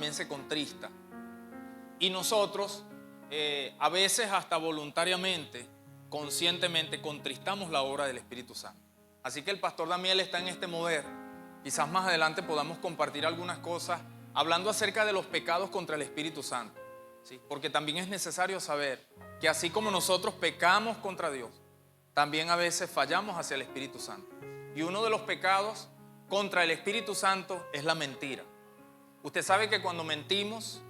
también se contrista. Y nosotros a veces hasta voluntariamente, conscientemente contristamos la obra del Espíritu Santo. Así que el pastor Damiel está en este mover. Quizás más adelante podamos compartir algunas cosas hablando acerca de los pecados contra el Espíritu Santo, ¿sí? Porque también es necesario saber que así como nosotros pecamos contra Dios, también a veces fallamos hacia el Espíritu Santo. Y uno de los pecados contra el Espíritu Santo es la mentira. Usted sabe que cuando mentimos,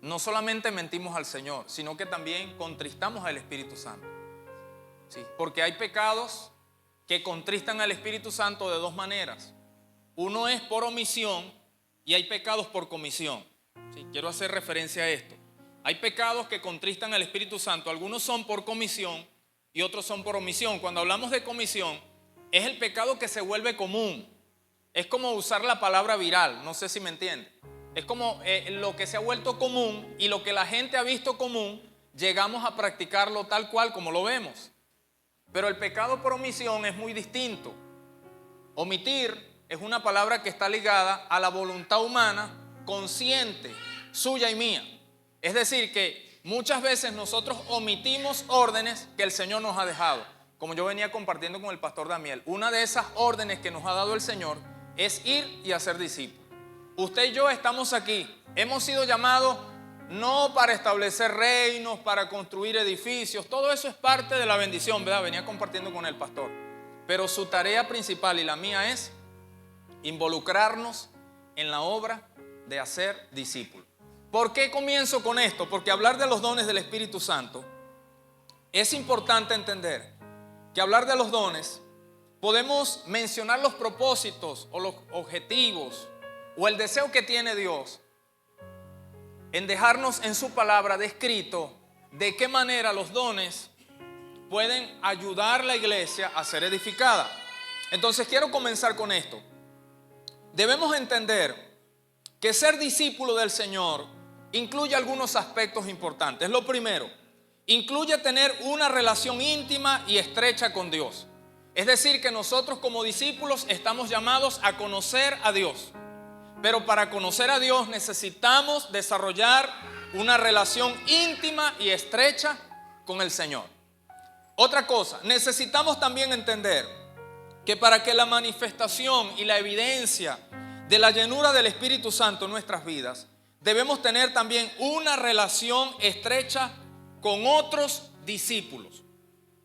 no solamente mentimos al Señor, sino que también contristamos al Espíritu Santo, ¿sí? Porque hay pecados que contristan al Espíritu Santo de dos maneras. Uno es por omisión y hay pecados por comisión, ¿sí? Quiero hacer referencia a esto. Hay pecados que contristan al Espíritu Santo. Algunos son por comisión y otros son por omisión. Cuando hablamos de comisión, es el pecado que se vuelve común. Es como usar la palabra viral, no sé si me entiende. Es como lo que se ha vuelto común y lo que la gente ha visto común, llegamos a practicarlo tal cual como lo vemos. Pero el pecado por omisión es muy distinto. Omitir es una palabra que está ligada a la voluntad humana consciente, suya y mía. Es decir, que muchas veces nosotros omitimos órdenes que el Señor nos ha dejado. Como yo venía compartiendo con el pastor Damiel, una de esas órdenes que nos ha dado el Señor es ir y hacer discípulos. Usted y yo estamos aquí, hemos sido llamados no para establecer reinos, para construir edificios, todo eso es parte de la bendición, ¿verdad? Venía compartiendo con el pastor. Pero su tarea principal y la mía es involucrarnos en la obra de hacer discípulos. ¿Por qué comienzo con esto? Porque hablar de los dones del Espíritu Santo es importante entender que hablar de los dones podemos mencionar los propósitos o los objetivos o el deseo que tiene Dios en dejarnos en su palabra descrito de qué manera los dones pueden ayudar a la iglesia a ser edificada. Entonces quiero comenzar con esto. Debemos entender que ser discípulo del Señor incluye algunos aspectos importantes. Lo primero, incluye tener una relación íntima y estrecha con Dios. Es decir, que nosotros como discípulos estamos llamados a conocer a Dios. Pero para conocer a Dios necesitamos desarrollar una relación íntima y estrecha con el Señor. Otra cosa, necesitamos también entender que para que la manifestación y la evidencia de la llenura del Espíritu Santo en nuestras vidas, debemos tener también una relación estrecha con otros discípulos.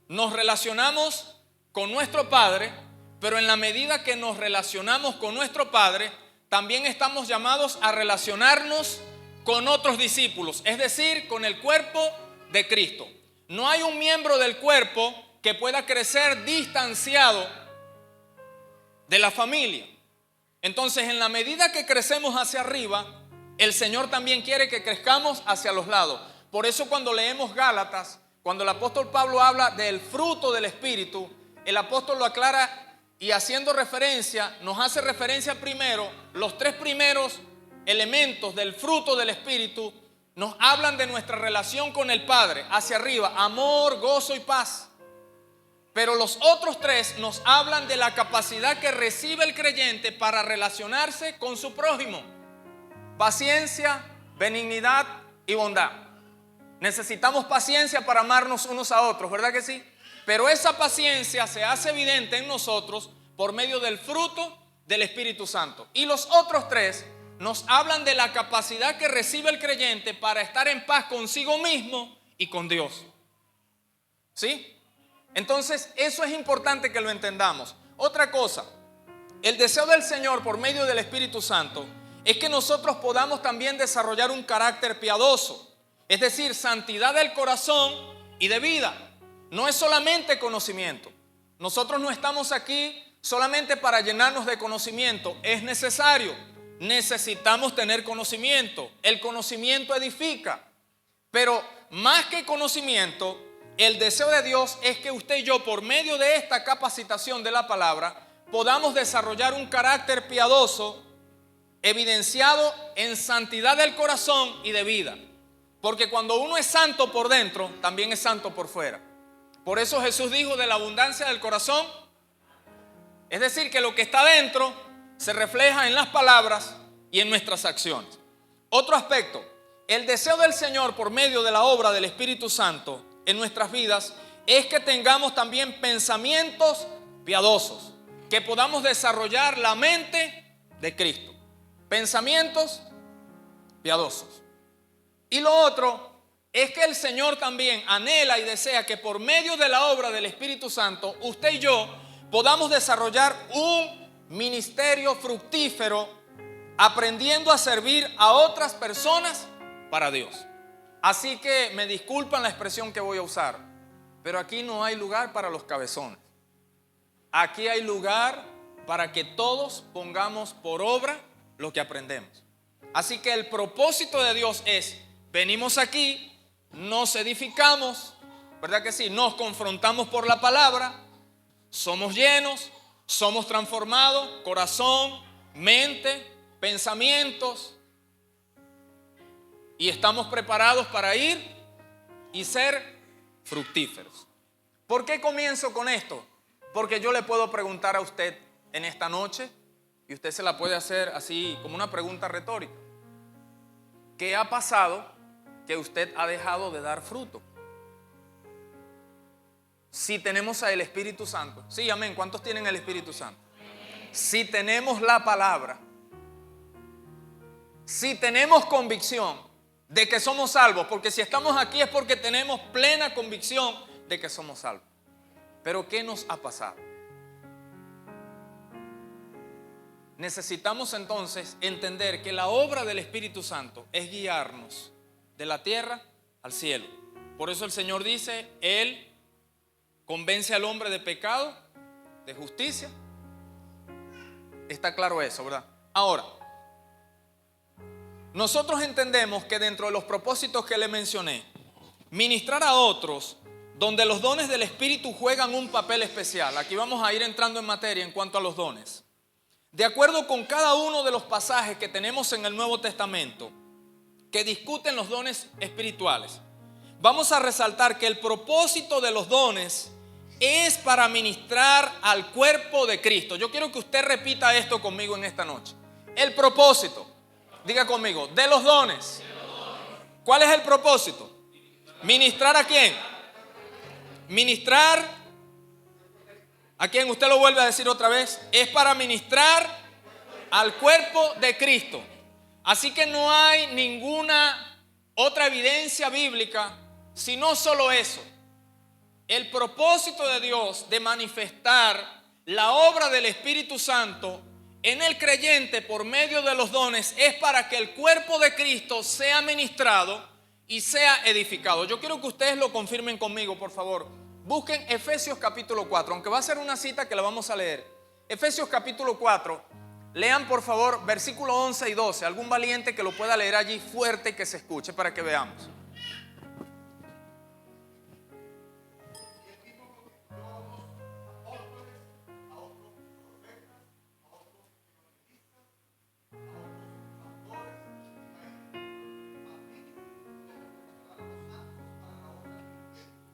Nos relacionamos con nuestro Padre, pero en la medida que nos relacionamos con nuestro Padre, también estamos llamados a relacionarnos con otros discípulos, es decir, con el cuerpo de Cristo. No hay un miembro del cuerpo que pueda crecer distanciado de la familia. Entonces, en la medida que crecemos hacia arriba, el Señor también quiere que crezcamos hacia los lados. Por eso cuando leemos Gálatas, cuando el apóstol Pablo habla del fruto del Espíritu, el apóstol lo aclara y haciendo referencia, nos hace referencia primero, los tres primeros elementos del fruto del Espíritu nos hablan de nuestra relación con el Padre, hacia arriba, amor, gozo y paz. Pero los otros tres nos hablan de la capacidad que recibe el creyente para relacionarse con su prójimo. Paciencia, benignidad y bondad. Necesitamos paciencia para amarnos unos a otros, ¿verdad que sí? Pero esa paciencia se hace evidente en nosotros por medio del fruto del Espíritu Santo. Y los otros tres nos hablan de la capacidad que recibe el creyente para estar en paz consigo mismo y con Dios. ¿Sí? Entonces, eso es importante que lo entendamos. Otra cosa, el deseo del Señor por medio del Espíritu Santo es que nosotros podamos también desarrollar un carácter piadoso, es decir, santidad del corazón y de vida. No es solamente conocimiento. Nosotros no estamos aquí solamente para llenarnos de conocimiento. Es necesario. Necesitamos tener conocimiento. El conocimiento edifica. Pero más que conocimiento, el deseo de Dios es que usted y yo, por medio de esta capacitación de la palabra, podamos desarrollar un carácter piadoso, evidenciado en santidad del corazón y de vida. Porque cuando uno es santo por dentro, también es santo por fuera. Por eso Jesús dijo de la abundancia del corazón. Es decir, que lo que está dentro se refleja en las palabras y en nuestras acciones. Otro aspecto, el deseo del Señor por medio de la obra del Espíritu Santo en nuestras vidas es que tengamos también pensamientos piadosos, que podamos desarrollar la mente de Cristo. Pensamientos piadosos. Y lo otro es que el Señor también anhela y desea que por medio de la obra del Espíritu Santo, usted y yo podamos desarrollar un ministerio fructífero, aprendiendo a servir a otras personas para Dios. Así que me disculpan la expresión que voy a usar, pero aquí no hay lugar para los cabezones. Aquí hay lugar para que todos pongamos por obra lo que aprendemos. Así que el propósito de Dios es, venimos aquí, nos edificamos, ¿verdad que sí? Nos confrontamos por la palabra, somos llenos, somos transformados, corazón, mente, pensamientos, y estamos preparados para ir y ser fructíferos. ¿Por qué comienzo con esto? Porque yo le puedo preguntar a usted en esta noche, y usted se la puede hacer así como una pregunta retórica. ¿Qué ha pasado que usted ha dejado de dar fruto? Si tenemos al Espíritu Santo. Sí, amén. ¿Cuántos tienen el Espíritu Santo? Si tenemos la palabra, si tenemos convicción de que somos salvos, porque si estamos aquí es porque tenemos plena convicción de que somos salvos. Pero ¿qué nos ha pasado? Necesitamos entonces entender que la obra del Espíritu Santo es guiarnos de la tierra al cielo. Por eso el Señor dice, Él convence al hombre de pecado, de justicia. Está claro eso, ¿verdad? Ahora, nosotros entendemos que dentro de los propósitos que le mencioné, ministrar a otros, donde los dones del Espíritu juegan un papel especial. Aquí vamos a ir entrando en materia en cuanto a los dones. De acuerdo con cada uno de los pasajes que tenemos en el Nuevo Testamento, que discuten los dones espirituales, vamos a resaltar que el propósito de los dones es para ministrar al cuerpo de Cristo. Yo quiero que usted repita esto conmigo en esta noche. El propósito, diga conmigo, de los dones. ¿Cuál es el propósito? ¿Ministrar a quién? Ministrar, ¿a quién? Usted lo vuelve a decir otra vez. Es para ministrar al cuerpo de Cristo. Así que no hay ninguna otra evidencia bíblica, sino solo eso. El propósito de Dios de manifestar la obra del Espíritu Santo en el creyente por medio de los dones es para que el cuerpo de Cristo sea ministrado y sea edificado. Yo quiero que ustedes lo confirmen conmigo, por favor. Busquen Efesios capítulo 4, aunque va a ser una cita que la vamos a leer. Efesios capítulo 4, lean por favor versículo 11 y 12. Algún valiente que lo pueda leer allí fuerte y que se escuche para que veamos.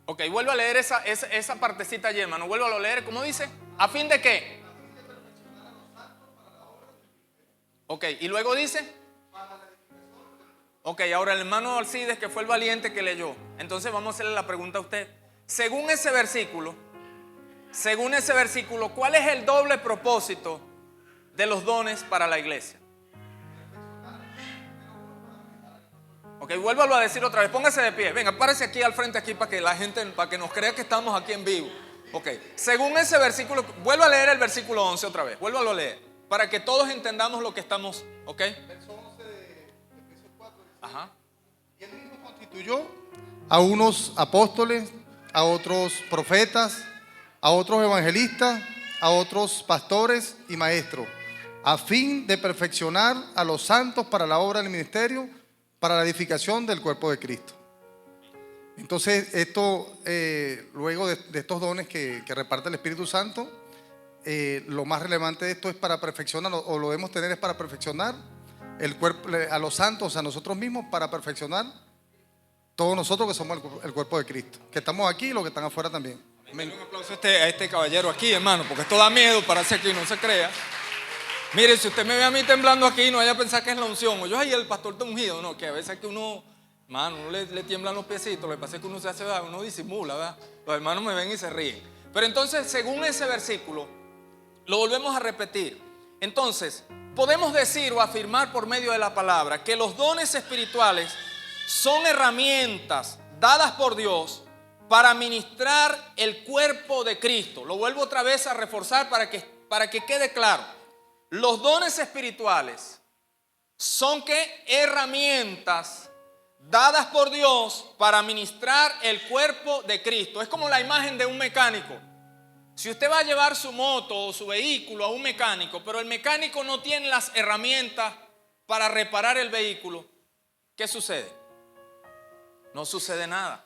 Ok, vuelvo a leer esa partecita allí, hermano. Vuelvo a leer, ¿cómo dice? ¿A fin de qué? Ok, y luego dice. Ok, ahora el hermano Alcides, que fue el valiente que leyó. Entonces vamos a hacerle la pregunta a usted. Según ese versículo, ¿cuál es el doble propósito de los dones para la iglesia? Ok, vuélvalo a decir otra vez, póngase de pie, venga, párese aquí al frente aquí para que la gente, para que nos crea que estamos aquí en vivo. Ok, según ese versículo, vuelvo a leer el versículo 11 otra vez, vuélvalo a leer, para que todos entendamos lo que estamos, ok. Verso 11 de Efesios 4. Ajá. Y él mismo constituyó a unos apóstoles, a otros profetas, a otros evangelistas, a otros pastores y maestros, a fin de perfeccionar a los santos para la obra del ministerio, para la edificación del cuerpo de Cristo. Entonces esto, luego de estos dones que reparte el Espíritu Santo, lo más relevante de esto es para perfeccionar, o lo debemos tener es para perfeccionar el cuerpo, a los santos, a nosotros mismos, para perfeccionar todos nosotros que somos el cuerpo de Cristo, que estamos aquí y los que están afuera también. Un aplauso a este caballero aquí, hermano, porque esto da miedo, parece que no se crea. Mire, si usted me ve a mí temblando aquí, no vaya a pensar que es la unción. O yo, ay, el pastor está ungido. No, que a veces que uno, hermano, uno le tiemblan los piecitos. Lo que pasa es que uno se hace, uno disimula, ¿verdad? Los hermanos me ven y se ríen. Pero entonces, según ese versículo, lo volvemos a repetir. Entonces, podemos decir o afirmar por medio de la palabra que los dones espirituales son herramientas dadas por Dios para ministrar el cuerpo de Cristo. Lo vuelvo otra vez a reforzar para que quede claro. Los dones espirituales son ¿qué? Herramientas dadas por Dios para ministrar el cuerpo de Cristo. Es como la imagen de un mecánico. Si usted va a llevar su moto o su vehículo a un mecánico, pero el mecánico no tiene las herramientas para reparar el vehículo, ¿qué sucede? No sucede nada.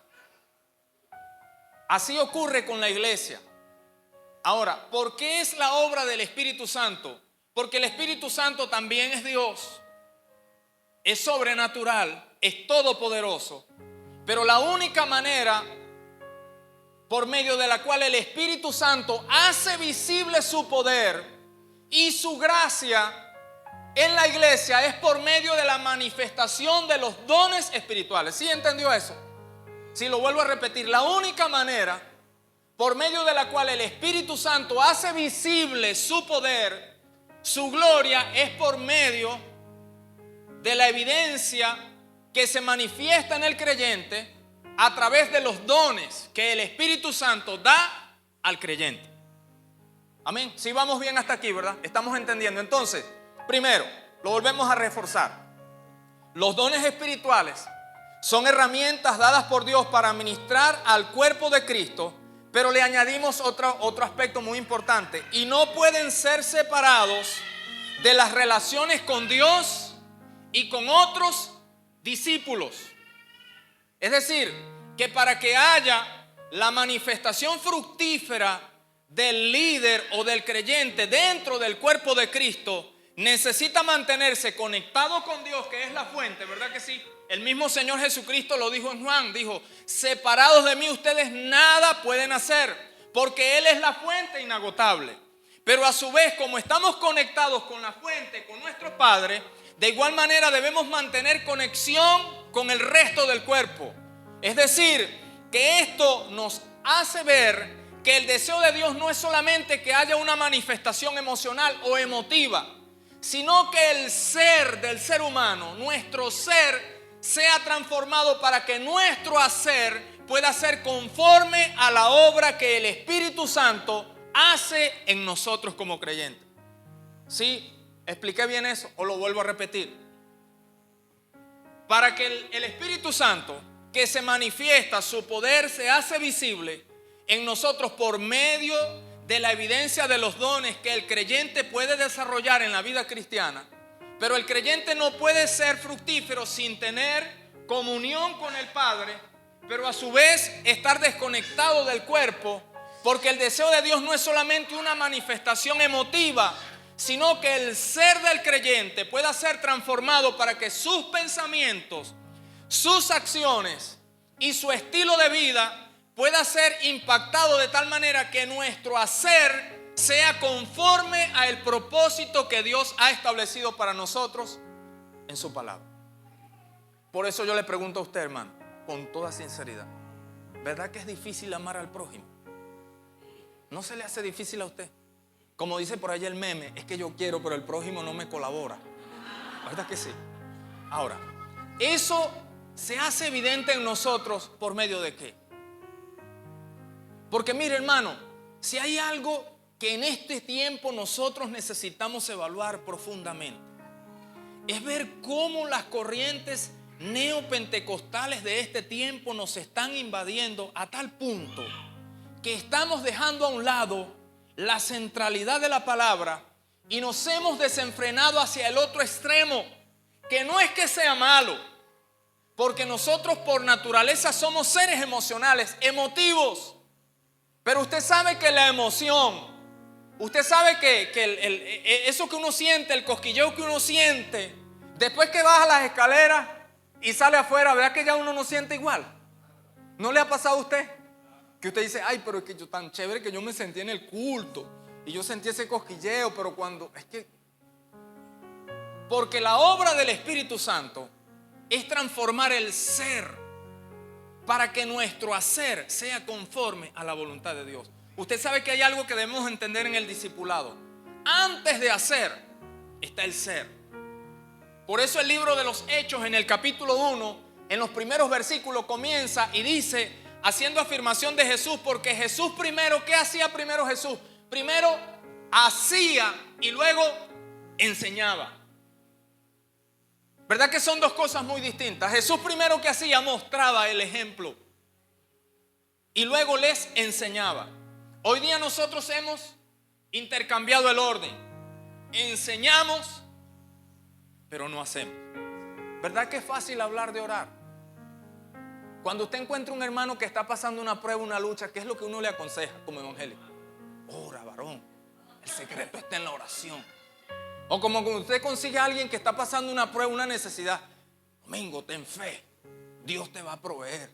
Así ocurre con la iglesia. Ahora, ¿por qué es la obra del Espíritu Santo? Porque el Espíritu Santo también es Dios, es sobrenatural, es todopoderoso. Pero la única manera por medio de la cual el Espíritu Santo hace visible su poder y su gracia en la iglesia es por medio de la manifestación de los dones espirituales. ¿Sí entendió eso? Si lo vuelvo a repetir, la única manera por medio de la cual el Espíritu Santo hace visible su poder, su gloria, es por medio de la evidencia que se manifiesta en el creyente a través de los dones que el Espíritu Santo da al creyente. Amén. Si vamos bien hasta aquí, ¿verdad? Estamos entendiendo. Entonces, primero, lo volvemos a reforzar. Los dones espirituales son herramientas dadas por Dios para ministrar al cuerpo de Cristo, pero le añadimos otro aspecto muy importante. Y no pueden ser separados de las relaciones con Dios y con otros discípulos. Es decir, que para que haya la manifestación fructífera del líder o del creyente dentro del cuerpo de Cristo, necesita mantenerse conectado con Dios, que es la fuente, ¿verdad que sí? El mismo Señor Jesucristo lo dijo en Juan, dijo: separados de mí ustedes nada pueden hacer, porque Él es la fuente inagotable. Pero a su vez, como estamos conectados con la fuente, con nuestro Padre, de igual manera debemos mantener conexión con el resto del cuerpo. Es decir, que esto nos hace ver que el deseo de Dios no es solamente que haya una manifestación emocional o emotiva, sino que el ser del ser humano, nuestro ser, sea transformado para que nuestro hacer pueda ser conforme a la obra que el Espíritu Santo hace en nosotros como creyentes. ¿Sí? ¿Expliqué bien eso o lo vuelvo a repetir? Para que el Espíritu Santo, que se manifiesta, su poder se hace visible en nosotros por medio de la evidencia de los dones que el creyente puede desarrollar en la vida cristiana. Pero el creyente no puede ser fructífero sin tener comunión con el Padre, pero a su vez estar desconectado del cuerpo, porque el deseo de Dios no es solamente una manifestación emotiva, sino que el ser del creyente pueda ser transformado para que sus pensamientos, sus acciones y su estilo de vida pueda ser impactado de tal manera que nuestro hacer sea conforme al propósito que Dios ha establecido para nosotros en su palabra. Por eso yo le pregunto a usted, hermano, con toda sinceridad, ¿verdad que es difícil amar al prójimo? ¿No se le hace difícil a usted? Como dice por ahí el meme, es que yo quiero, pero el prójimo no me colabora. ¿Verdad que sí? Ahora, eso se hace evidente en nosotros ¿por medio de qué? Porque mire, hermano, si hay algo que en este tiempo nosotros necesitamos evaluar profundamente, es ver cómo las corrientes neopentecostales de este tiempo nos están invadiendo a tal punto que estamos dejando a un lado la centralidad de la palabra y nos hemos desenfrenado hacia el otro extremo, que no es que sea malo, porque nosotros por naturaleza somos seres emocionales, emotivos. Pero usted sabe que la emoción, usted sabe que eso que uno siente, el cosquilleo que uno siente, después que baja las escaleras y sale afuera, ¿verdad que ya uno no siente igual? ¿No le ha pasado a usted? Que usted dice, ay, pero es que yo tan chévere que yo me sentí en el culto y yo sentí ese cosquilleo, pero cuando, es que Porque la obra del Espíritu Santo es transformar el ser para que nuestro hacer sea conforme a la voluntad de Dios. Usted sabe que hay algo que debemos entender en el discipulado. Antes de hacer está el ser. Por eso el libro de los Hechos en el capítulo 1, en los primeros versículos comienza y dice, haciendo afirmación de Jesús, porque Jesús primero, ¿qué hacía primero Jesús? Primero hacía y luego enseñaba. ¿Verdad que son dos cosas muy distintas? Jesús primero que hacía mostraba el ejemplo y luego les enseñaba. Hoy día nosotros hemos intercambiado el orden. Enseñamos, pero no hacemos. ¿Verdad que es fácil hablar de orar? Cuando usted encuentra un hermano que está pasando una prueba, una lucha, ¿qué es lo que uno le aconseja como evangélico? Ora, varón. El secreto está en la oración. O como cuando usted consigue a alguien que está pasando una prueba, una necesidad. Domingo, ten fe. Dios te va a proveer.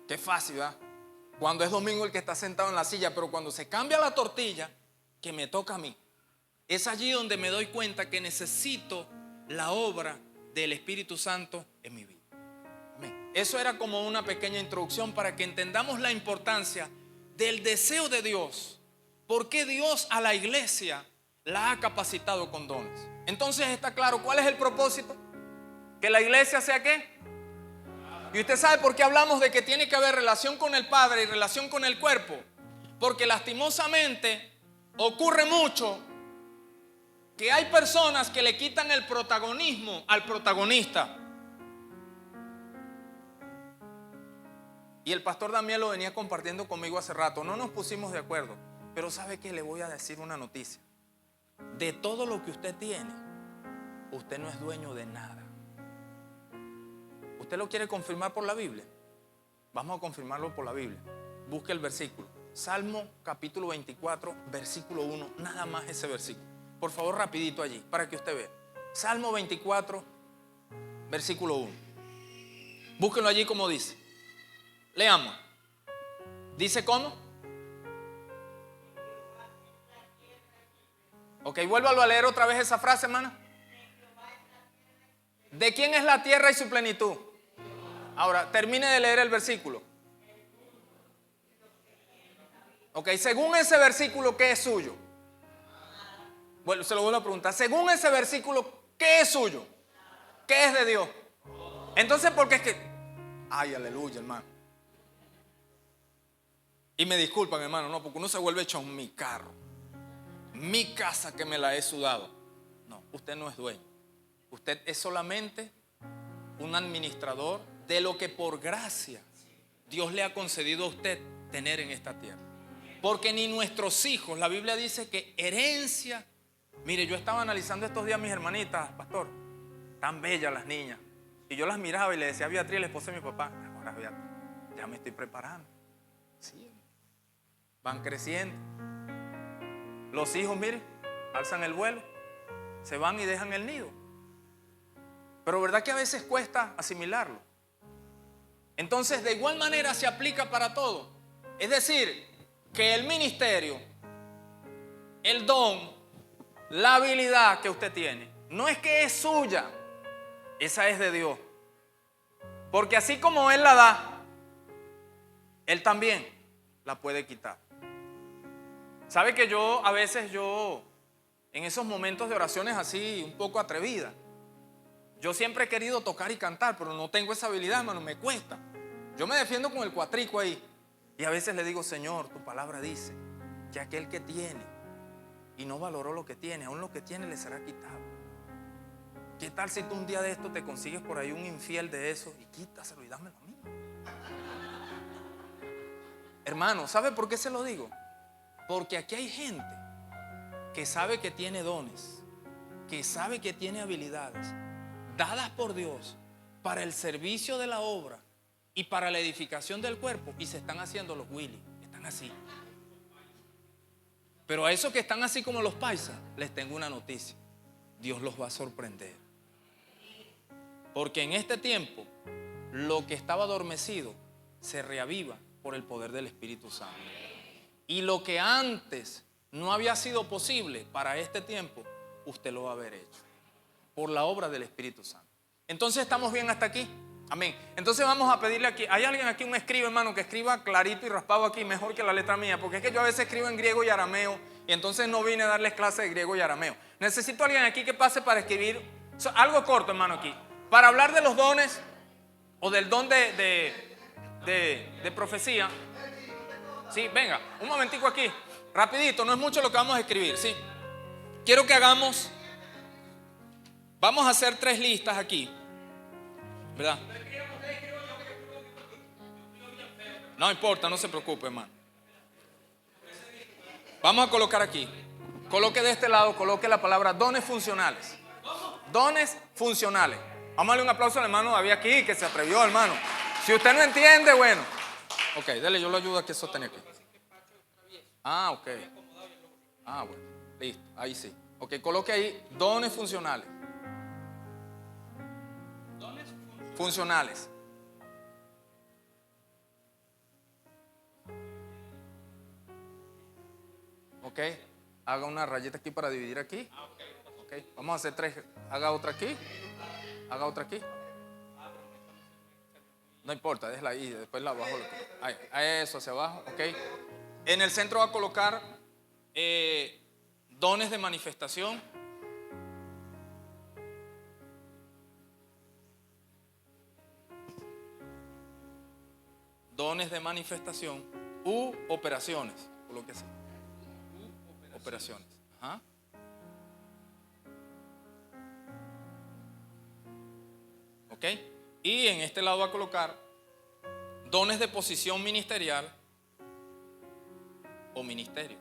Qué fácil, ¿verdad? Cuando es domingo el que está sentado en la silla, pero cuando se cambia la tortilla, que me toca a mí. Es allí donde me doy cuenta que necesito la obra del Espíritu Santo en mi vida. Amén. Eso era como una pequeña introducción para que entendamos la importancia del deseo de Dios. ¿Por qué Dios a la iglesia la ha capacitado con dones? Entonces está claro, ¿cuál es el propósito? Que la iglesia sea ¿qué? Y usted sabe por qué hablamos de que tiene que haber relación con el Padre y relación con el cuerpo. Porque lastimosamente ocurre mucho que hay personas que le quitan el protagonismo al protagonista. Y el pastor Damián lo venía compartiendo conmigo hace rato. No nos pusimos de acuerdo, pero ¿sabe qué? Le voy a decir una noticia. De todo lo que usted tiene, usted no es dueño de nada. ¿Usted lo quiere confirmar por la Biblia? Vamos a confirmarlo por la Biblia. Busque el versículo. Salmo capítulo 24, versículo 1. Nada más ese versículo. Por favor, rapidito allí, para que usted vea. Salmo 24, versículo 1. Búsquenlo allí como dice. Leamos. ¿Dice cómo? Ok, vuélvalo a leer otra vez esa frase, hermana. ¿De quién es la tierra y su plenitud? Ahora, termine de leer el versículo. Ok, según ese versículo, ¿qué es suyo? Bueno, se lo vuelvo a preguntar. Según ese versículo, ¿qué es suyo? ¿Qué es de Dios? Entonces, ¿por qué es que? Ay, aleluya, hermano. Y me disculpan, hermano, no, porque uno se vuelve hecho en mi carro. Mi casa que me la he sudado. No, usted no es dueño. Usted es solamente un administrador de lo que por gracia Dios le ha concedido a usted tener en esta tierra. Porque ni nuestros hijos, la Biblia dice que herencia. Mire, yo estaba analizando estos días a mis hermanitas, pastor, tan bellas las niñas. Y yo las miraba y le decía a Beatriz, la esposa de mi papá, ahora Beatriz, ya me estoy preparando. Sí, van creciendo. Los hijos, mire, alzan el vuelo, se van y dejan el nido. Pero verdad que a veces cuesta asimilarlo. Entonces, de igual manera se aplica para todo. Es decir, que el ministerio, el don, la habilidad que usted tiene, no es que es suya, esa es de Dios. Porque así como Él la da, Él también la puede quitar. ¿Sabe que a veces en esos momentos de oraciones así, un poco atrevidas, yo siempre he querido tocar y cantar, pero no tengo esa habilidad, hermano, me cuesta. Yo me defiendo con el cuatrico ahí. Y a veces le digo, Señor, tu palabra dice que aquel que tiene y no valoró lo que tiene, aún lo que tiene le será quitado. ¿Qué tal si tú un día de esto te consigues por ahí un infiel de eso y quítaselo y dámelo a mí? Hermano, ¿sabe por qué se lo digo? Porque aquí hay gente que sabe que tiene dones, que sabe que tiene habilidades dadas por Dios para el servicio de la obra y para la edificación del cuerpo, y se están haciendo los Willy, están así. Pero a esos que están así como los paisas, les tengo una noticia: Dios los va a sorprender. Porque en este tiempo, lo que estaba adormecido se reaviva por el poder del Espíritu Santo. Y lo que antes no había sido posible para este tiempo, usted lo va a haber hecho por la obra del Espíritu Santo. Entonces, ¿estamos bien hasta aquí? Amén. Entonces vamos a pedirle aquí, ¿hay alguien aquí, un escriba, hermano, que escriba clarito y raspado aquí, mejor que la letra mía? Porque es que yo a veces escribo en griego y arameo y entonces no vine a darles clase de griego y arameo. Necesito a alguien aquí que pase para escribir algo corto, hermano, aquí, para hablar de los dones o del don de profecía. Sí, venga, un momentico aquí, rapidito, no es mucho lo que vamos a escribir, sí. Quiero que vamos a hacer 3 listas aquí, ¿verdad? No importa, no se preocupe, hermano. Vamos a colocar aquí. Coloque de este lado, coloque la palabra dones funcionales. Dones funcionales. Vamos a darle un aplauso al hermano David aquí, que se atrevió, hermano. Si usted no entiende, bueno. Ok, dale, yo lo ayudo aquí a sostener aquí. Ah, ok. Ah, bueno, listo, ahí sí. Ok, coloque ahí dones funcionales. Funcionales. Ok, haga una rayita aquí para dividir aquí. Ok, vamos a hacer 3. Haga otra aquí. Haga otra aquí. No importa, déjala ahí, después la bajo. Ahí, eso, hacia abajo, ok. En el centro va a colocar dones de manifestación. Dones de manifestación u operaciones, coloque así. Operaciones. Ajá. Ok. Y en este lado va a colocar dones de posición ministerial o ministerio.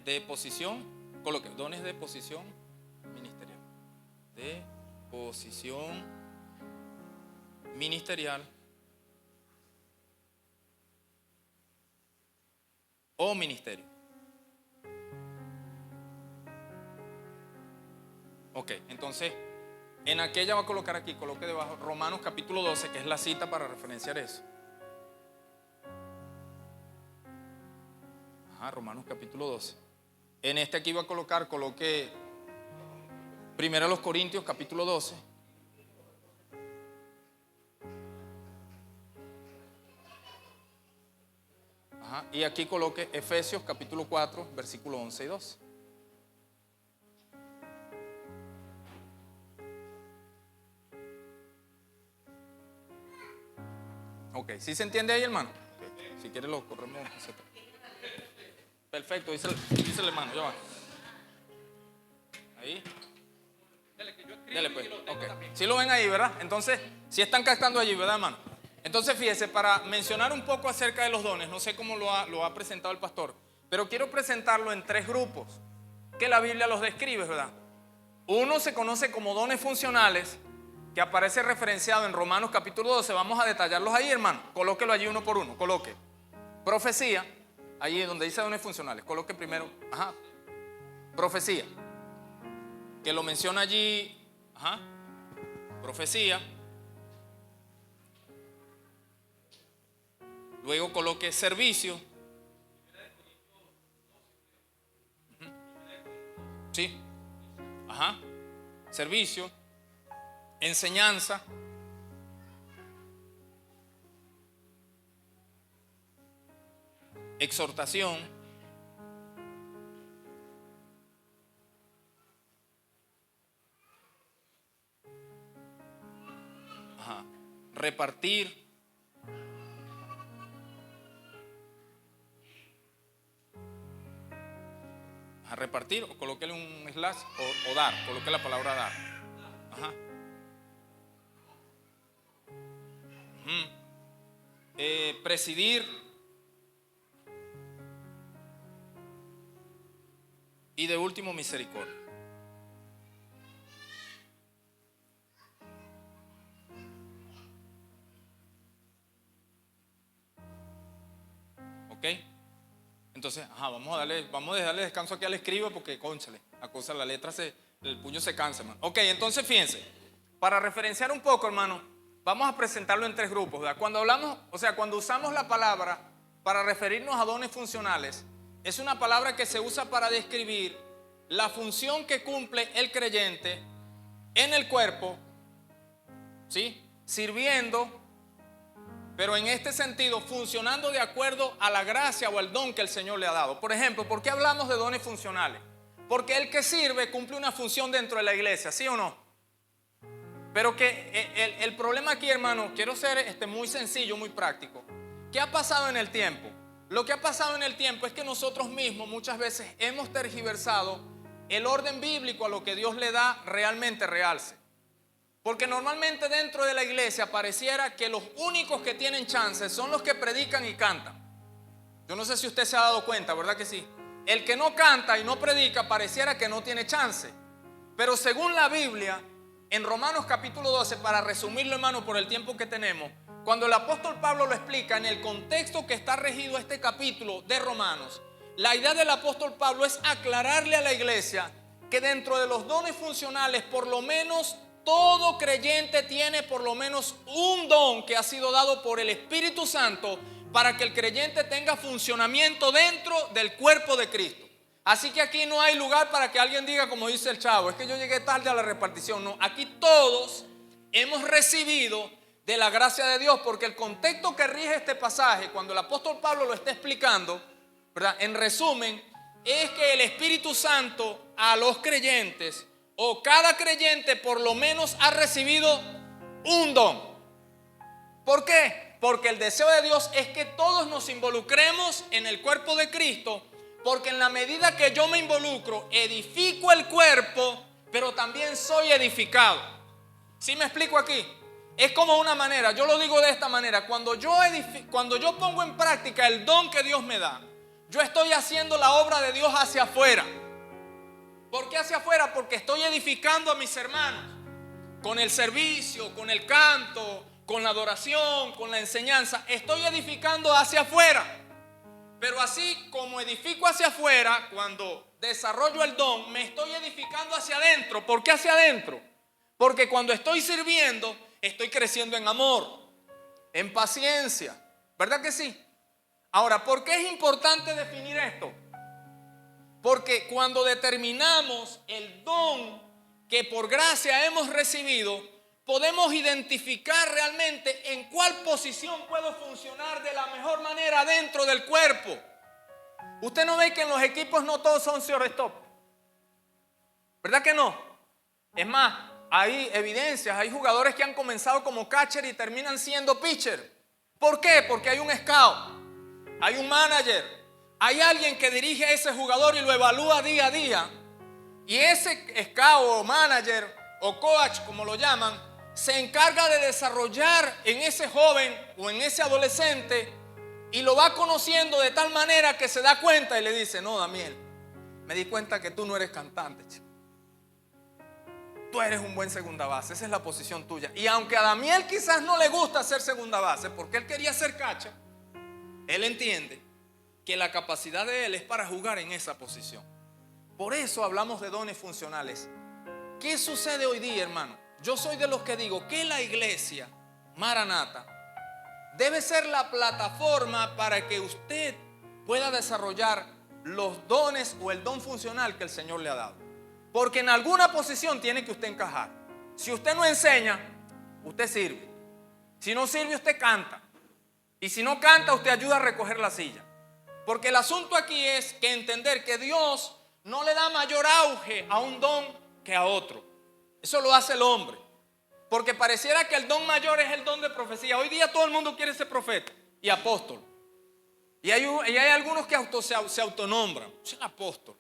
De posición, coloque dones de posición ministerial. De posición ministerial o ministerio. Ok, entonces en aquella va a colocar aquí, coloque debajo Romanos capítulo 12, que es la cita para referenciar eso. Ajá, Romanos capítulo 12. En este aquí va a coloque primero los Corintios capítulo 12. Ajá, y aquí coloque Efesios capítulo 4, versículo 11 y 12. Ok, ¿sí se entiende ahí, hermano? Okay. Si quiere lo corremos. Perfecto, dice el hermano, ya va. Ahí. Dele pues, ok. Si lo ven ahí, ¿verdad? Entonces, si están captando allí, ¿verdad, hermano? Entonces, fíjese, para mencionar un poco acerca de los dones, no sé cómo lo ha presentado el pastor, pero quiero presentarlo en 3 grupos que la Biblia los describe, ¿verdad? Uno se conoce como dones funcionales, que aparece referenciado en Romanos capítulo 12. Vamos a detallarlos ahí, hermano. Colóquelo allí uno por uno. Coloque profecía, allí donde dice dones funcionales. Coloque primero, ajá, profecía, que lo menciona allí, ajá, profecía. Luego coloque servicio. Sí, ajá, servicio. Enseñanza, exhortación, ajá, repartir, a repartir, o colóquele un slash o dar, coloque la palabra dar. Ajá. Presidir y de último misericordia. ¿Ok? Entonces, ajá, vamos a darle descanso aquí al escriba porque, cónchale, la letra el puño se cansa, hermano. Ok, entonces fíjense, para referenciar un poco, hermano, vamos a presentarlo en 3 grupos, ¿verdad? Cuando usamos la palabra para referirnos a dones funcionales, es una palabra que se usa para describir la función que cumple el creyente en el cuerpo, ¿sí? Sirviendo, pero en este sentido funcionando de acuerdo a la gracia o al don que el Señor le ha dado. Por ejemplo, ¿por qué hablamos de dones funcionales? Porque el que sirve cumple una función dentro de la iglesia, ¿sí o no? Pero que el problema aquí, hermano, quiero ser muy sencillo, muy práctico. ¿Qué ha pasado en el tiempo? Lo que ha pasado en el tiempo es que nosotros mismos muchas veces hemos tergiversado el orden bíblico a lo que Dios le da realmente realce. Porque normalmente dentro de la iglesia pareciera que los únicos que tienen chances son los que predican y cantan. Yo no sé si usted se ha dado cuenta, ¿verdad que sí? El que no canta y no predica pareciera que no tiene chance. Pero según la Biblia, en Romanos capítulo 12, para resumirlo, hermano, por el tiempo que tenemos, cuando el apóstol Pablo lo explica en el contexto que está regido este capítulo de Romanos, la idea del apóstol Pablo es aclararle a la iglesia que dentro de los dones funcionales, por lo menos todo creyente tiene por lo menos un don que ha sido dado por el Espíritu Santo para que el creyente tenga funcionamiento dentro del cuerpo de Cristo. Así que aquí no hay lugar para que alguien diga, como dice el chavo, es que yo llegué tarde a la repartición. No, aquí todos hemos recibido de la gracia de Dios, porque el contexto que rige este pasaje, cuando el apóstol Pablo lo está explicando, ¿verdad? En resumen, es que el Espíritu Santo a los creyentes, o cada creyente por lo menos ha recibido un don. ¿Por qué? Porque el deseo de Dios es que todos nos involucremos en el cuerpo de Cristo, porque en la medida que yo me involucro, edifico el cuerpo, pero también soy edificado. ¿Sí me explico aquí? Es como una manera, yo lo digo de esta manera, cuando yo pongo en práctica el don que Dios me da, yo estoy haciendo la obra de Dios hacia afuera. ¿Por qué hacia afuera? Porque estoy edificando a mis hermanos con el servicio, con el canto, con la adoración, con la enseñanza. Estoy edificando hacia afuera. Pero así como edifico hacia afuera, cuando desarrollo el don, me estoy edificando hacia adentro. ¿Por qué hacia adentro? Porque cuando estoy sirviendo, estoy creciendo en amor, en paciencia. ¿Verdad que sí? Ahora, ¿por qué es importante definir esto? Porque cuando determinamos el don que por gracia hemos recibido, podemos identificar realmente en cuál posición puedo funcionar de la mejor manera dentro del cuerpo. Usted no ve que en los equipos no todos son shortstop, ¿verdad que no? Es más, hay evidencias, hay jugadores que han comenzado como catcher y terminan siendo pitcher. ¿Por qué? Porque hay un scout, hay un manager, hay alguien que dirige a ese jugador y lo evalúa día a día. Y ese scout o manager o coach, como lo llaman, se encarga de desarrollar en ese joven o en ese adolescente y lo va conociendo de tal manera que se da cuenta y le dice: no, Damiel, me di cuenta que tú no eres cantante, chico. Tú eres un buen segunda base, esa es la posición tuya. Y aunque a Damiel quizás no le gusta ser segunda base porque él quería ser catcher, él entiende que la capacidad de él es para jugar en esa posición. Por eso hablamos de dones funcionales. ¿Qué sucede hoy día, hermano? Yo soy de los que digo que la iglesia Maranata debe ser la plataforma para que usted pueda desarrollar los dones o el don funcional que el Señor le ha dado. Porque en alguna posición tiene que usted encajar. Si usted no enseña, usted sirve. Si no sirve, usted canta. Y si no canta, usted ayuda a recoger la silla. Porque el asunto aquí es que entender que Dios no le da mayor auge a un don que a otro. Eso lo hace el hombre. Porque pareciera que el don mayor es el don de profecía. Hoy día todo el mundo quiere ser profeta y apóstol. Y hay algunos que se autonombran. Soy apóstol.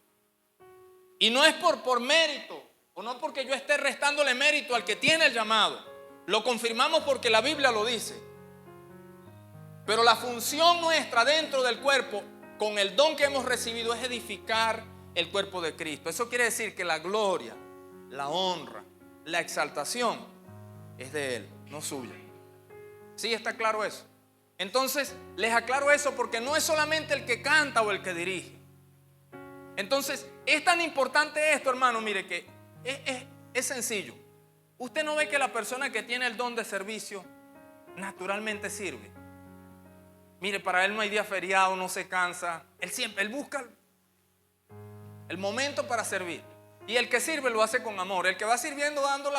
Y no es por mérito, o no porque yo esté restándole mérito al que tiene el llamado. Lo confirmamos porque la Biblia lo dice. Pero la función nuestra dentro del cuerpo, con el don que hemos recibido, es edificar el cuerpo de Cristo. Eso quiere decir que la gloria, la honra, la exaltación es de Él, no suya. ¿Sí está claro eso? Entonces, les aclaro eso porque no es solamente el que canta o el que dirige. Entonces, es tan importante esto, hermano, mire que es sencillo. Usted no ve que la persona que tiene el don de servicio naturalmente sirve. Mire, para él no hay día feriado, no se cansa. Él busca El momento para servir. Y el que sirve lo hace con amor. El que va sirviendo dando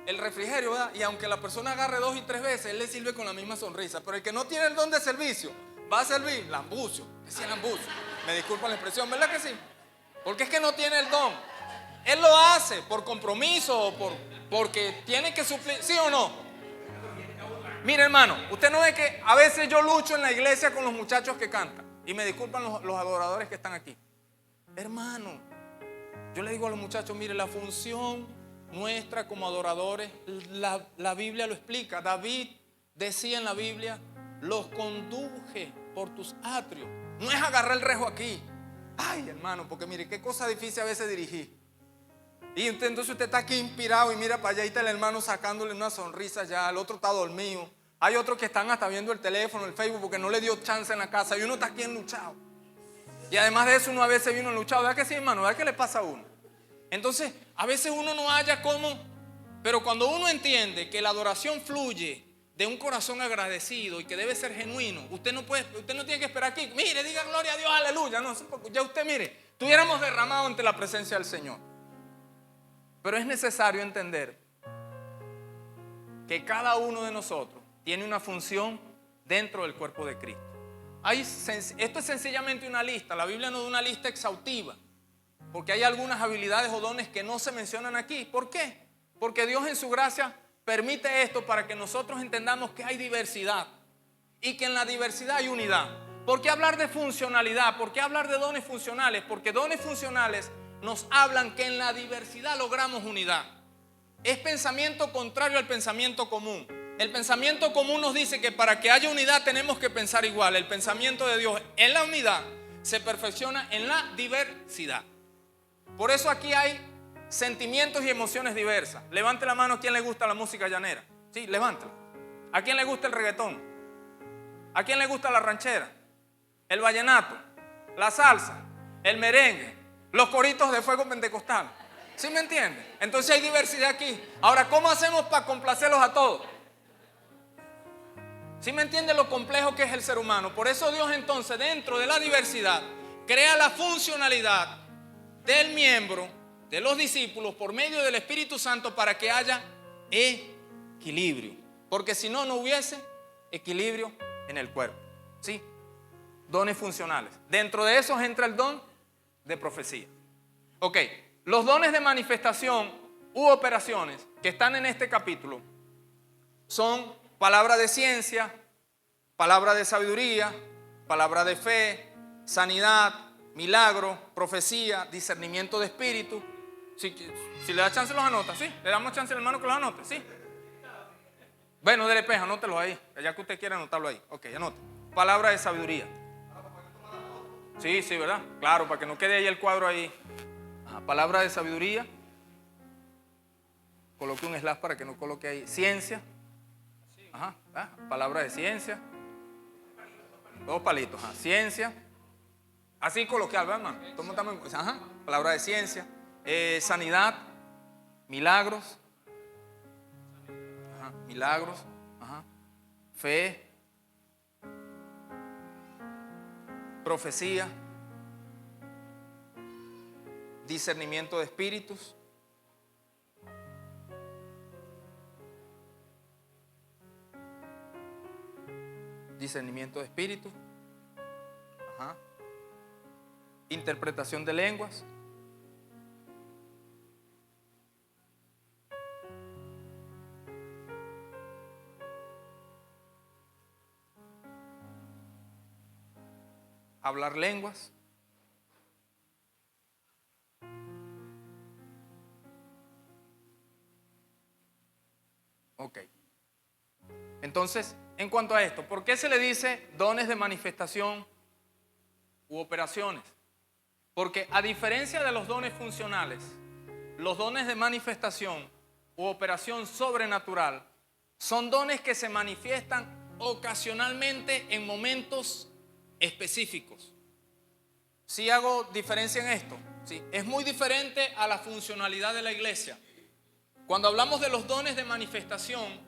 el refrigerio, ¿verdad? Y aunque la persona agarre 2 y 3 veces, él le sirve con la misma sonrisa. Pero el que no tiene el don de servicio, va a servir lambucio. Es lambucio. Me disculpan la expresión, ¿verdad que sí? Porque es que no tiene el don. Él lo hace por compromiso o porque tiene que suplir, ¿sí o no? Mire, hermano, usted no ve que a veces yo lucho en la iglesia con los muchachos que cantan. Y me disculpan los adoradores que están aquí. Hermano, yo le digo a los muchachos, mire, la función nuestra como adoradores, la Biblia lo explica. David decía en la Biblia, los conduje por tus atrios. No es agarrar el rejo aquí. Ay, hermano, porque mire, qué cosa difícil a veces dirigir. Y entonces usted está aquí inspirado y mira para allá y está el hermano sacándole una sonrisa ya, el otro está dormido. Hay otros que están hasta viendo el teléfono, el Facebook, porque no le dio chance en la casa y uno está aquí enluchado. Y además de eso uno a veces vino enluchado. ¿Verdad que sí, hermano? ¿Verdad que le pasa a uno? Entonces, a veces uno no halla cómo, pero cuando uno entiende que la adoración fluye de un corazón agradecido y que debe ser genuino, usted no tiene que esperar aquí, mire, diga gloria a Dios, aleluya. No, ya usted, mire, estuviéramos derramados ante la presencia del Señor. Pero es necesario entender que cada uno de nosotros tiene una función dentro del cuerpo de Cristo. Esto es sencillamente una lista. La Biblia no da una lista exhaustiva, porque hay algunas habilidades o dones que no se mencionan aquí. ¿Por qué? Porque Dios en su gracia permite esto para que nosotros entendamos que hay diversidad y que en la diversidad hay unidad. ¿Por qué hablar de funcionalidad? ¿Por qué hablar de dones funcionales? Porque dones funcionales nos hablan que en la diversidad logramos unidad. Es pensamiento contrario al pensamiento común. El pensamiento común nos dice que para que haya unidad tenemos que pensar igual. El pensamiento de Dios en la unidad se perfecciona en la diversidad. Por eso aquí hay sentimientos y emociones diversas. Levante la mano a quien le gusta la música llanera. Sí, levántala. ¿A quién le gusta el reggaetón? ¿A quién le gusta la ranchera? El vallenato, la salsa, el merengue, los coritos de fuego pentecostal. ¿Sí me entiende? Entonces hay diversidad aquí. Ahora, ¿cómo hacemos para complacerlos a todos? ¿Sí me entiende lo complejo que es el ser humano? Por eso Dios entonces dentro de la diversidad crea la funcionalidad del miembro, de los discípulos por medio del Espíritu Santo para que haya equilibrio. Porque si no, no hubiese equilibrio en el cuerpo. ¿Sí? Dones funcionales. Dentro de esos entra el don de profecía. Ok, los dones de manifestación u operaciones que están en este capítulo son palabra de ciencia, palabra de sabiduría, palabra de fe, sanidad, milagro, profecía, discernimiento de espíritu. Si le da chance los anota, ¿sí? Le damos chance al hermano que los anote, ¿sí? Bueno, dele pez, anótelo ahí, ya que usted quiera anotarlo ahí. Ok, anote. Palabra de sabiduría. Sí, ¿verdad? Claro, para que no quede ahí el cuadro ahí. Ajá, palabra de sabiduría. Coloque un slash para que no coloque ahí. Ciencia. Ajá, palabra de ciencia. 2 palitos, ajá. Ciencia. Así coloquial, ¿verdad, hermano? Ajá, palabra de ciencia. Sanidad. Milagros. Ajá, milagros. Ajá. Fe. Profecía. Discernimiento de espíritus. Discernimiento de espíritus. Ajá. Interpretación de lenguas. Hablar lenguas. Ok. Entonces, en cuanto a esto, ¿por qué se le dice dones de manifestación u operaciones? Porque a diferencia de los dones funcionales, los dones de manifestación u operación sobrenatural son dones que se manifiestan ocasionalmente en momentos específicos. ¿Sí hago diferencia en esto? Sí, es muy diferente a la funcionalidad de la iglesia. Cuando hablamos de los dones de manifestación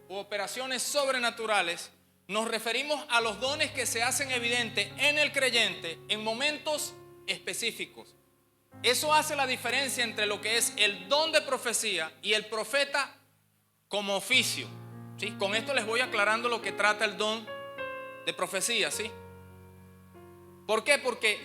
u operaciones sobrenaturales, nos referimos a los dones que se hacen evidentes en el creyente en momentos específicos. eso hace la diferencia entre lo que es el don de profecía y el profeta como oficio, ¿sí? Con esto les voy aclarando lo que trata el don de profecía, ¿sí? ¿Por qué? Porque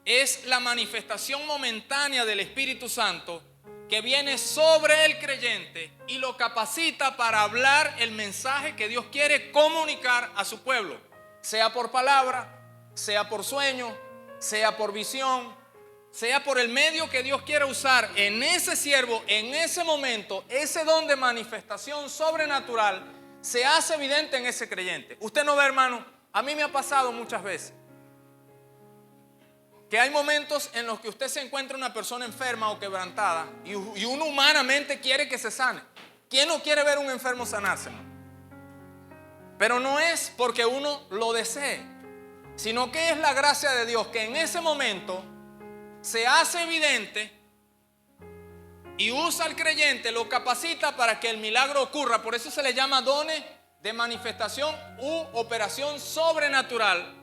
es la manifestación momentánea del Espíritu Santo que viene sobre el creyente y lo capacita para hablar el mensaje que Dios quiere comunicar a su pueblo, sea por palabra, sea por sueño, sea por visión, sea por el medio que Dios quiera usar en ese siervo, en ese momento. Ese don de manifestación sobrenatural se hace evidente en ese creyente. Usted no ve, hermano, a mí me ha pasado muchas veces que hay momentos en los que usted se encuentra una persona enferma o quebrantada y uno humanamente quiere que se sane. ¿Quién no quiere ver a un enfermo sanarse, hermano? Pero no es porque uno lo desee, sino que es la gracia de Dios que en ese momento se hace evidente y usa al creyente, lo capacita para que el milagro ocurra. Por eso se le llama dones de manifestación u operación sobrenatural,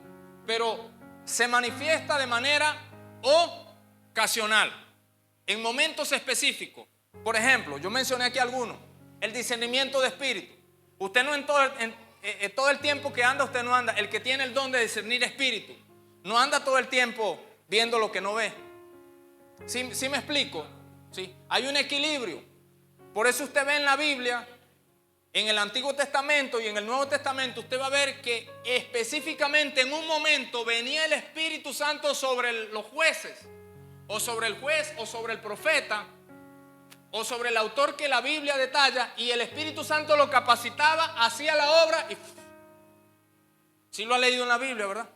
pero se manifiesta de manera ocasional, en momentos específicos. Por ejemplo, yo mencioné aquí algunos: el discernimiento de espíritu. Usted no todo el tiempo que anda, usted no anda. El que tiene el don de discernir espíritu no anda todo el tiempo viendo lo que no ve. ¿Sí me explico? ¿Sí? Hay un equilibrio. Por eso usted ve en la Biblia, en el Antiguo Testamento y en el Nuevo Testamento, usted va a ver que específicamente en un momento venía el Espíritu Santo sobre los jueces, o sobre el juez, o sobre el profeta, o sobre el autor que la Biblia detalla, y el Espíritu Santo lo capacitaba, hacía la obra y sí lo ha leído en la Biblia, ¿verdad?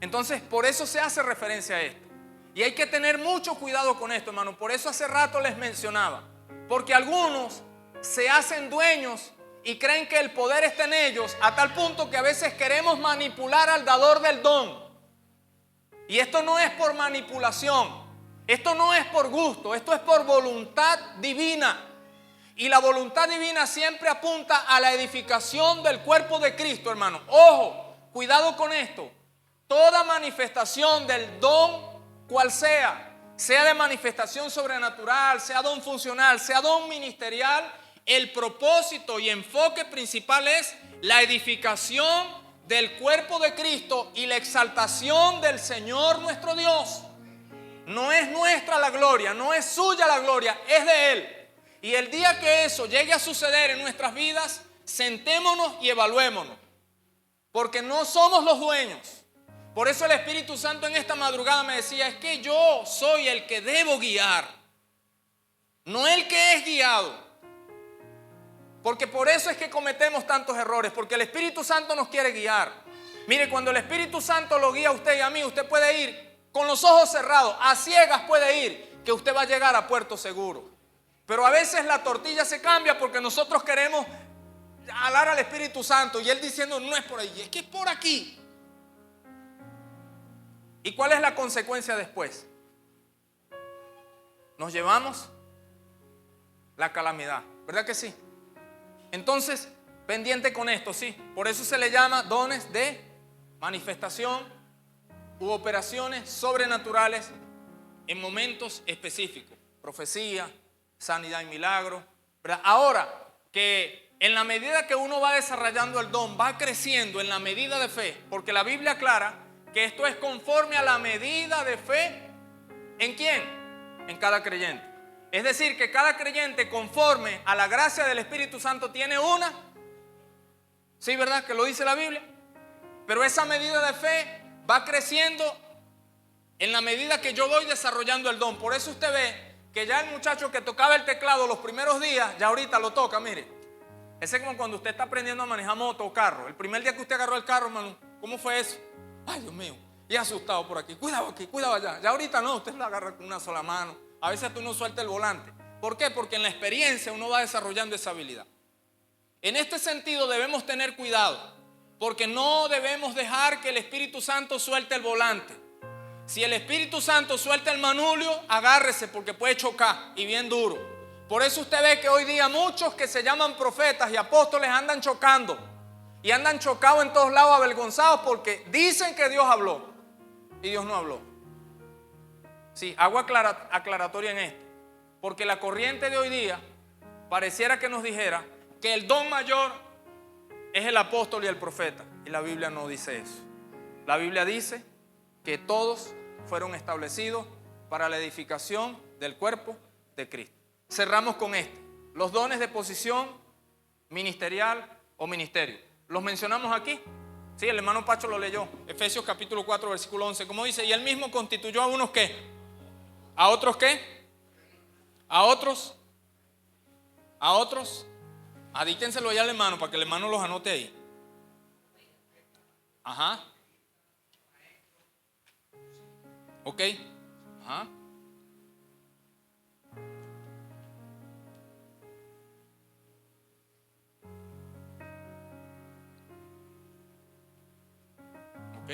Entonces, por eso se hace referencia a esto. Y hay que tener mucho cuidado con esto, hermano. Por eso hace rato les mencionaba, porque algunos se hacen dueños y creen que el poder está en ellos, a tal punto que a veces queremos manipular al dador del don. Y esto no es por manipulación, esto no es por gusto, esto es por voluntad divina. Y la voluntad divina siempre apunta a la edificación del cuerpo de Cristo, hermano. Ojo, cuidado con esto. Toda manifestación del don, cual sea de manifestación sobrenatural, sea don funcional, sea don ministerial, el propósito y enfoque principal es la edificación del cuerpo de Cristo y la exaltación del Señor nuestro Dios. No es nuestra la gloria, no es suya la gloria, es de Él. Y el día que eso llegue a suceder en nuestras vidas, sentémonos y evaluémonos, porque no somos los dueños. Por eso el Espíritu Santo en esta madrugada me decía: es que yo soy el que debo guiar, no el que es guiado. Porque por eso es que cometemos tantos errores, porque el Espíritu Santo nos quiere guiar. Mire, cuando el Espíritu Santo lo guía a usted y a mí, usted puede ir con los ojos cerrados, a ciegas puede ir, que usted va a llegar a puerto seguro. Pero a veces la tortilla se cambia porque nosotros queremos alar al Espíritu Santo y Él diciendo: no es por ahí, es que es por aquí. ¿Y cuál es la consecuencia después? Nos llevamos la calamidad, ¿verdad que sí? Entonces, pendiente con esto, sí. Por eso se le llama dones de manifestación u operaciones sobrenaturales en momentos específicos. Profecía, sanidad y milagro, ¿verdad? Ahora, que en la medida que uno va desarrollando el don, va creciendo en la medida de fe, porque la Biblia aclara que esto es conforme a la medida de fe. ¿En quién? En cada creyente. Es decir, que cada creyente, conforme a la gracia del Espíritu Santo, tiene una. Sí, ¿verdad? Que lo dice la Biblia. Pero esa medida de fe va creciendo en la medida que yo voy desarrollando el don. Por eso usted ve que ya el muchacho que tocaba el teclado los primeros días, ya ahorita lo toca, mire. Ese es como cuando usted está aprendiendo a manejar moto o carro. El primer día que usted agarró el carro, hermano, ¿cómo fue eso? Ay, Dios mío, y asustado por aquí, cuidado allá. Ya ahorita no, usted lo agarra con una sola mano. A veces tú no suelta el volante. ¿Por qué? Porque en la experiencia uno va desarrollando esa habilidad. En este sentido debemos tener cuidado, porque no debemos dejar que el Espíritu Santo suelte el volante. Si el Espíritu Santo suelta el manubrio, agárrese, porque puede chocar, y bien duro. Por eso usted ve que hoy día muchos que se llaman profetas y apóstoles andan chocando. Y andan chocados en todos lados, avergonzados, porque dicen que Dios habló y Dios no habló. Sí, hago aclaratoria en esto, porque la corriente de hoy día pareciera que nos dijera que el don mayor es el apóstol y el profeta, y la Biblia no dice eso. La Biblia dice que todos fueron establecidos para la edificación del cuerpo de Cristo. Cerramos con esto: los dones de posición ministerial o ministerio. ¿Los mencionamos aquí? Sí, el hermano Pacho lo leyó. Efesios capítulo 4, versículo 11. ¿Cómo dice? Y él mismo constituyó a unos ¿qué? ¿A otros qué? ¿A otros? ¿A otros? Adíquenselo ya al hermano para que el hermano los anote ahí. Ajá. Ok. Ajá. Ok.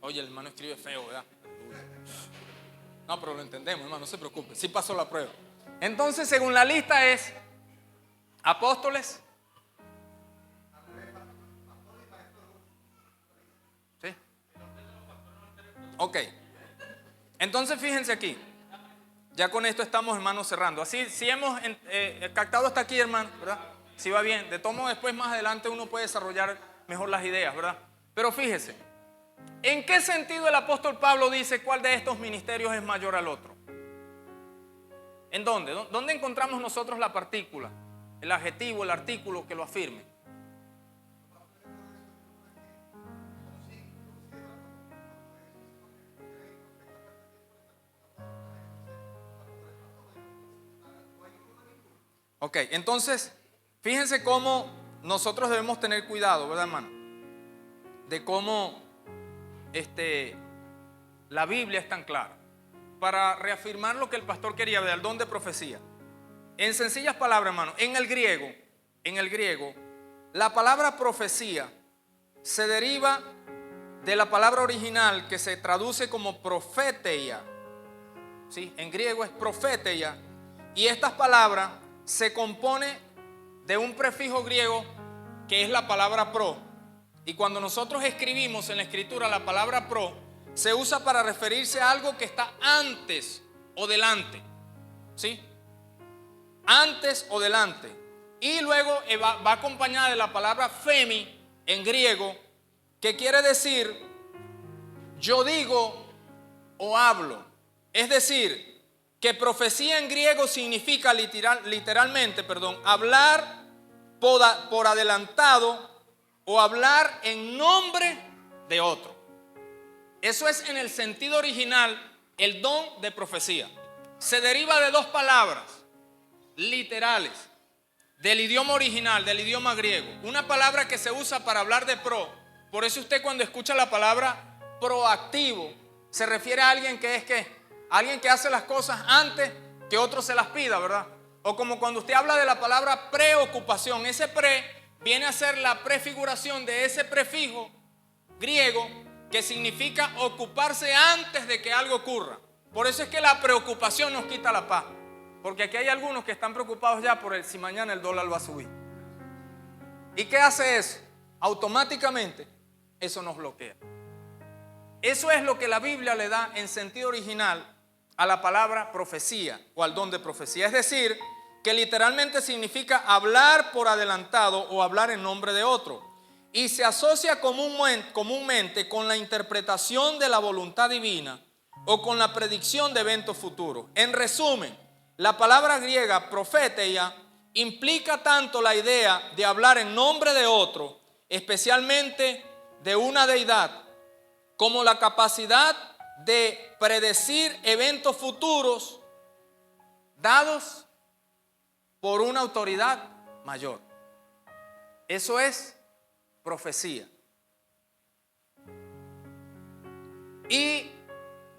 Oye, el hermano escribe feo, ¿verdad? No, pero lo entendemos, hermano, no se preocupe. Sí pasó la prueba. Entonces, según la lista es apóstoles. ¿Sí? Ok. Entonces, fíjense aquí. Ya con esto estamos, hermanos, cerrando. Así, si hemos captado hasta aquí, hermano, ¿verdad? Si va bien. De todo modo, después, más adelante, uno puede desarrollar mejor las ideas, ¿verdad? Pero fíjese, ¿en qué sentido el apóstol Pablo dice cuál de estos ministerios es mayor al otro? ¿En dónde? ¿Dónde encontramos nosotros la partícula, el adjetivo, el artículo que lo afirme? Ok, entonces, fíjense cómo nosotros debemos tener cuidado, ¿verdad, hermano? De cómo la Biblia es tan clara para reafirmar lo que el pastor quería ver, el don de profecía. En sencillas palabras, hermano, en el griego, la palabra profecía se deriva de la palabra original que se traduce como profeteia. ¿Sí? En griego es profeteia, y estas palabras se compone de un prefijo griego que es la palabra pro. Y cuando nosotros escribimos en la escritura la palabra pro, se usa para referirse a algo que está antes o delante. ¿Sí? Antes o delante. Y luego va acompañada de la palabra femi en griego, que quiere decir yo digo o hablo. Es decir, que profecía en griego significa literalmente, hablar por adelantado o hablar en nombre de otro. Eso es en el sentido original el don de profecía. Se deriva de dos palabras literales del idioma original, del idioma griego. Una palabra que se usa para hablar de pro. Por eso usted cuando escucha la palabra proactivo, se refiere a alguien que es ¿qué? Alguien que hace las cosas antes que otro se las pida, ¿verdad? O como cuando usted habla de la palabra preocupación. Ese pre viene a ser la prefiguración de ese prefijo griego que significa ocuparse antes de que algo ocurra. Por eso es que la preocupación nos quita la paz. Porque aquí hay algunos que están preocupados ya por si mañana el dólar va a subir. ¿Y qué hace eso? Automáticamente eso nos bloquea. Eso es lo que la Biblia le da en sentido original a la palabra profecía o al don de profecía. Es decir, que literalmente significa hablar por adelantado o hablar en nombre de otro. Y se asocia comúnmente con la interpretación de la voluntad divina o con la predicción de eventos futuros. En resumen, la palabra griega profeteia implica tanto la idea de hablar en nombre de otro, especialmente de una deidad, como la capacidad de predecir eventos futuros dados por una autoridad mayor. Eso es profecía. Y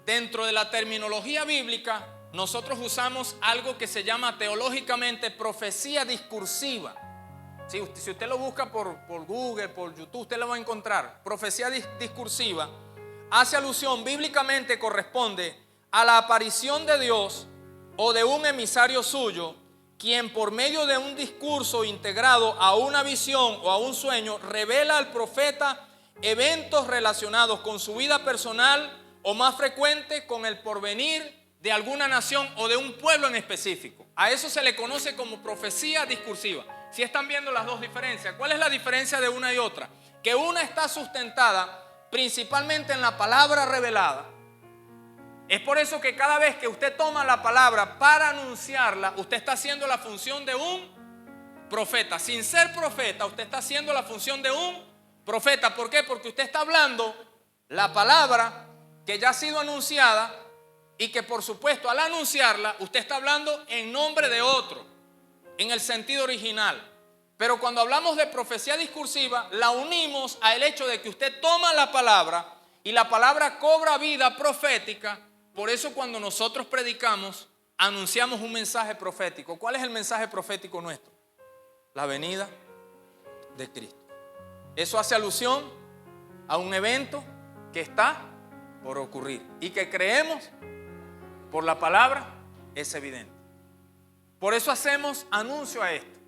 dentro de la terminología bíblica, nosotros usamos algo que se llama teológicamente profecía discursiva. Si usted lo busca por Google, por YouTube, usted lo va a encontrar. Profecía discursiva hace alusión, bíblicamente corresponde a la aparición de Dios o de un emisario suyo quien por medio de un discurso integrado a una visión o a un sueño revela al profeta eventos relacionados con su vida personal o más frecuente con el porvenir de alguna nación o de un pueblo en específico. A eso se le conoce como profecía discursiva. Si están viendo las dos diferencias, ¿cuál es la diferencia de una y otra? Que una está sustentada principalmente en la palabra revelada. Es por eso que cada vez que usted toma la palabra para anunciarla, usted está haciendo la función de un profeta. Sin ser profeta, usted está haciendo la función de un profeta. ¿Por qué? Porque usted está hablando la palabra que ya ha sido anunciada y que, por supuesto, al anunciarla, usted está hablando en nombre de otro, en el sentido original. Pero cuando hablamos de profecía discursiva, la unimos al hecho de que usted toma la palabra y la palabra cobra vida profética. Por eso cuando nosotros predicamos, anunciamos un mensaje profético. ¿Cuál es el mensaje profético nuestro? La venida de Cristo. Eso hace alusión a un evento que está por ocurrir y que creemos por la palabra es evidente. Por eso hacemos anuncio a esto.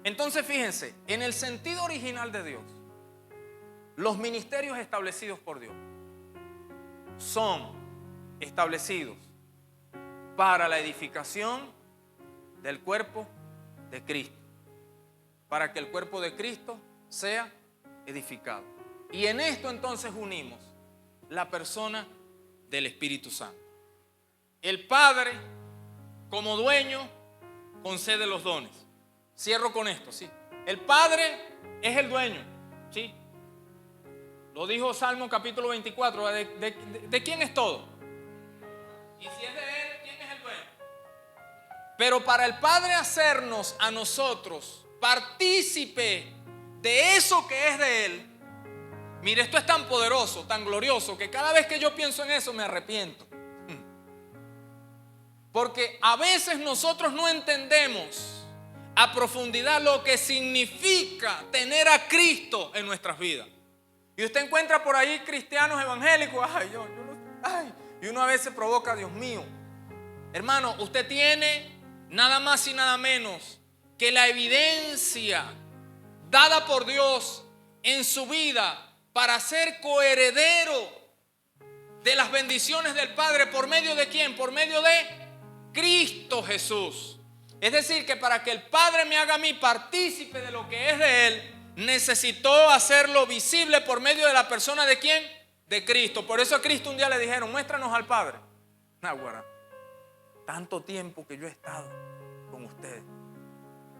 Entonces fíjense, en el sentido original de Dios, los ministerios establecidos por Dios son establecidos para la edificación del cuerpo de Cristo, para que el cuerpo de Cristo sea edificado. Y en esto entonces unimos la persona del Espíritu Santo. El Padre, como dueño, concede los dones. Cierro con esto, ¿sí? El Padre es el dueño, ¿sí? Lo dijo Salmo capítulo 24. ¿De quién es todo? Y si es de Él, ¿quién es el dueño? Pero para el Padre hacernos a nosotros partícipe de eso que es de Él. Mire, esto es tan poderoso, tan glorioso, que cada vez que yo pienso en eso me arrepiento. Porque a veces nosotros no entendemos a profundidad lo que significa tener a Cristo en nuestras vidas. Y usted encuentra por ahí cristianos evangélicos, y uno a veces provoca, Dios mío. Hermano, usted tiene nada más y nada menos que la evidencia dada por Dios en su vida para ser coheredero de las bendiciones del Padre. ¿Por medio de quién? Por medio de Cristo Jesús. Es decir, que para que el Padre me haga a mí partícipe de lo que es de Él, necesitó hacerlo visible por medio de la persona de ¿quién? De Cristo. Por eso a Cristo un día le dijeron, muéstranos al Padre. Náguara, tanto tiempo que yo he estado con ustedes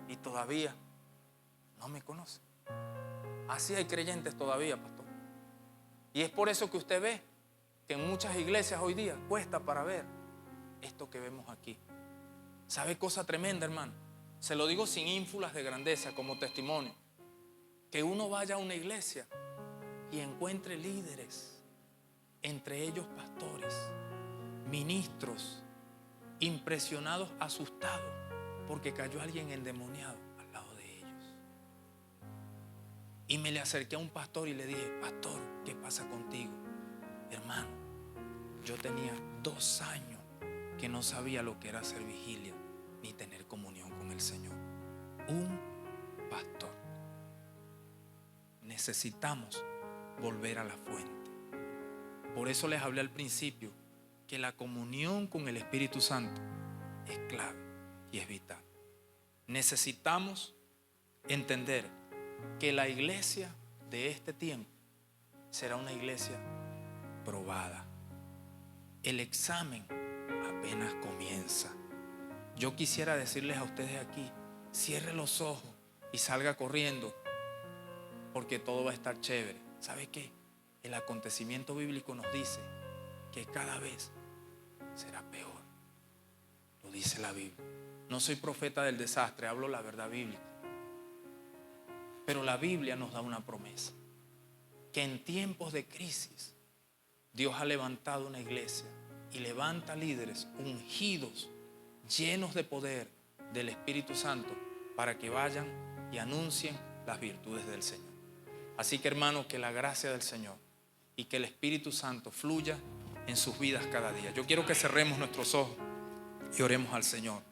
y todavía no me conocen. Así hay creyentes todavía, pastor. Y es por eso que usted ve que en muchas iglesias hoy día cuesta para ver esto que vemos aquí. ¿Sabe cosa tremenda, hermano? Se lo digo sin ínfulas de grandeza, como testimonio. Que uno vaya a una iglesia y encuentre líderes, entre ellos pastores, ministros, impresionados, asustados, porque cayó alguien endemoniado al lado de ellos. Y me le acerqué a un pastor y le dije, pastor, ¿qué pasa contigo? Hermano, yo tenía 2 años que no sabía lo que era hacer vigilia ni tener comunión con el Señor. Un pastor. Necesitamos volver a la fuente. Por eso les hablé al principio que la comunión con el Espíritu Santo es clave y es vital. Necesitamos entender que la iglesia de este tiempo será una iglesia probada. El examen apenas comienza. Yo quisiera decirles a ustedes aquí, cierre los ojos y salga corriendo, porque todo va a estar chévere. ¿Sabe qué? El acontecimiento bíblico nos dice que cada vez será peor. Lo dice la Biblia. No soy profeta del desastre, hablo la verdad bíblica. Pero la Biblia nos da una promesa, que en tiempos de crisis Dios ha levantado una iglesia y levanta líderes ungidos, llenos de poder del Espíritu Santo, para que vayan y anuncien las virtudes del Señor. Así que, hermanos, que la gracia del Señor y que el Espíritu Santo fluya en sus vidas cada día. Yo quiero que cerremos nuestros ojos y oremos al Señor.